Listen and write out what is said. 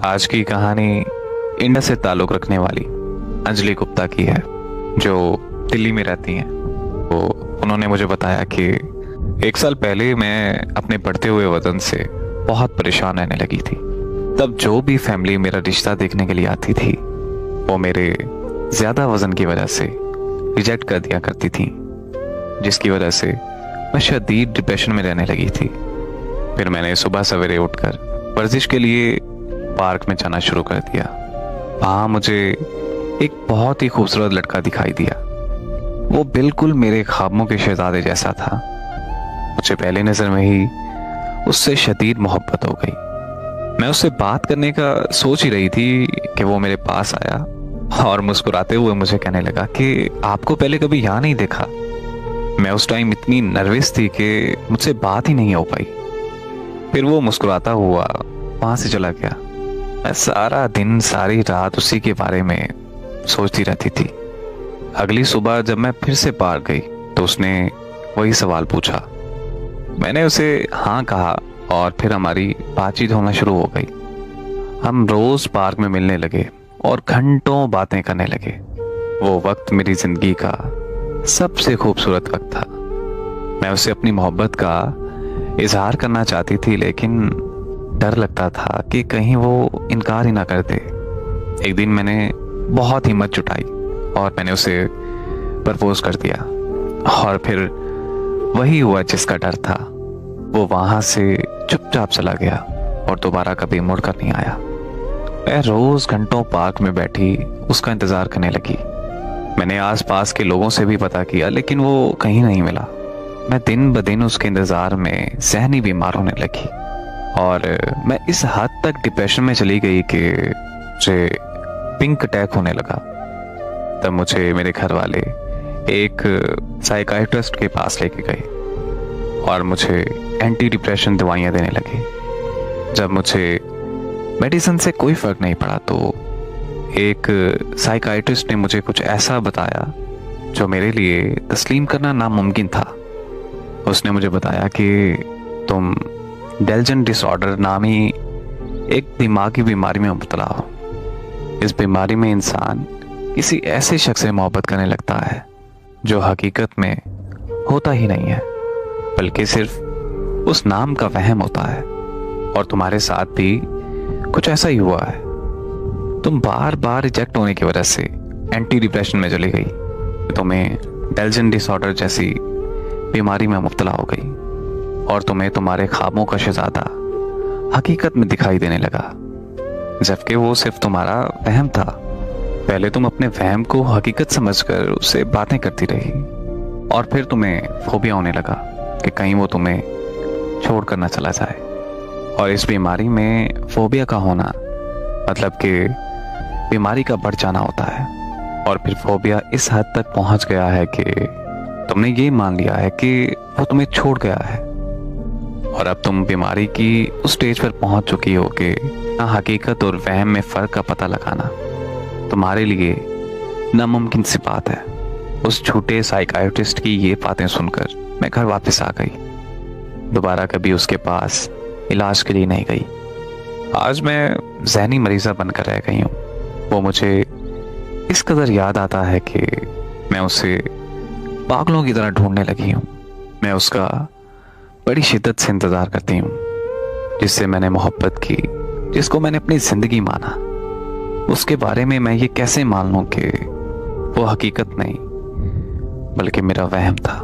आज की कहानी इंडिया से ताल्लुक़ रखने वाली अंजलि गुप्ता की है, जो दिल्ली में रहती हैं। तो उन्होंने मुझे बताया कि 1 साल पहले मैं अपने बढ़ते हुए वज़न से बहुत परेशान रहने लगी थी। तब जो भी फैमिली मेरा रिश्ता देखने के लिए आती थी, वो मेरे ज़्यादा वज़न की वजह से रिजेक्ट कर दिया करती थी, जिसकी वजह से मैं शदीद डिप्रेशन में रहने लगी थी। फिर मैंने सुबह सवेरे उठकर वर्जिश के लिए पार्क में जाना शुरू कर दिया। वहाँ मुझे एक बहुत ही खूबसूरत लड़का दिखाई दिया। वो बिल्कुल मेरे ख्वाबों के शहजादे जैसा था। मुझे पहले नज़र में ही उससे शदीद मोहब्बत हो गई। मैं उससे बात करने का सोच ही रही थी कि वो मेरे पास आया और मुस्कुराते हुए मुझे कहने लगा कि आपको पहले कभी यहाँ नहीं देखा। मैं उस टाइम इतनी नर्वस थी कि मुझसे बात ही नहीं हो पाई। फिर वो मुस्कुराता हुआ वहाँ से चला गया। मैं सारा दिन सारी रात उसी के बारे में सोचती रहती थी। अगली सुबह जब मैं फिर से पार्क गई तो उसने वही सवाल पूछा। मैंने उसे हाँ कहा और फिर हमारी बातचीत होना शुरू हो गई। हम रोज पार्क में मिलने लगे और घंटों बातें करने लगे। वो वक्त मेरी जिंदगी का सबसे खूबसूरत वक्त था। मैं उसे अपनी मोहब्बत का इजहार करना चाहती थी, लेकिन डर लगता था कि कहीं वो इनकार ही ना कर दे। एक दिन मैंने बहुत हिम्मत जुटाई और मैंने उसे प्रपोज कर दिया। और फिर वही हुआ जिसका डर था। वो वहां से चुपचाप चला गया और दोबारा कभी मुड़कर नहीं आया। मैं रोज घंटों पार्क में बैठी उसका इंतजार करने लगी। मैंने आसपास के लोगों से भी पता किया, लेकिन वो कहीं नहीं मिला। मैं दिन ब दिन उसके इंतजार में ज़हनी बीमार होने लगी और मैं इस हद तक डिप्रेशन में चली गई कि मुझे पिंक अटैक होने लगा। तब मुझे मेरे घर वाले एक साइकाइट्रिस्ट के पास लेके गए और मुझे एंटी डिप्रेशन दवाइयाँ देने लगे। जब मुझे मेडिसिन से कोई फ़र्क नहीं पड़ा तो एक साइकाइट्रिस्ट ने मुझे कुछ ऐसा बताया जो मेरे लिए तस्लीम करना नामुमकिन था। उसने मुझे बताया कि तुम डेल्जन डिसऑर्डर नामी एक दिमागी बीमारी में मुब्तला हो। इस बीमारी में इंसान किसी ऐसे शख्स से मोहब्बत करने लगता है जो हकीकत में होता ही नहीं है, बल्कि सिर्फ उस नाम का वहम होता है। और तुम्हारे साथ भी कुछ ऐसा ही हुआ है। तुम बार बार रिजेक्ट होने की वजह से एंटी डिप्रेशन में चली गई। तुम्हें डेल्जन डिसऑर्डर जैसी बीमारी में मुब्तला हो गई और तुम्हें तुम्हारे ख्वाबों का शहजादा हकीकत में दिखाई देने लगा, जबकि वो सिर्फ तुम्हारा वहम था। पहले तुम अपने वहम को हकीकत समझकर उससे बातें करती रही और फिर तुम्हें फोबिया होने लगा कि कहीं वो तुम्हें छोड़ कर ना चला जाए। और इस बीमारी में फोबिया का होना मतलब कि बीमारी का बढ़ जाना होता है। और फिर फोबिया इस हद तक पहुंच गया है कि तुमने ये मान लिया है कि वो तुम्हें छोड़ गया है। और अब तुम बीमारी की उस स्टेज पर पहुंच चुकी हो कि ना हकीकत और वहम में फ़र्क का पता लगाना तुम्हारे लिए नामुमकिन सी बात है। उस झूठे साइकाइट्रिस्ट की ये बातें सुनकर मैं घर वापस आ गई। दोबारा कभी उसके पास इलाज के लिए नहीं गई। आज मैं ज़हनी मरीज़ा बनकर रह गई हूँ। वो मुझे इस कदर याद आता है कि मैं उसे पागलों की तरह ढूंढने लगी हूँ। मैं उसका बड़ी शिद्दत से इंतज़ार करती हूँ, जिससे मैंने मोहब्बत की, जिसको मैंने अपनी ज़िंदगी माना। उसके बारे में मैं ये कैसे मान लूँ कि वो हकीकत नहीं बल्कि मेरा वहम था।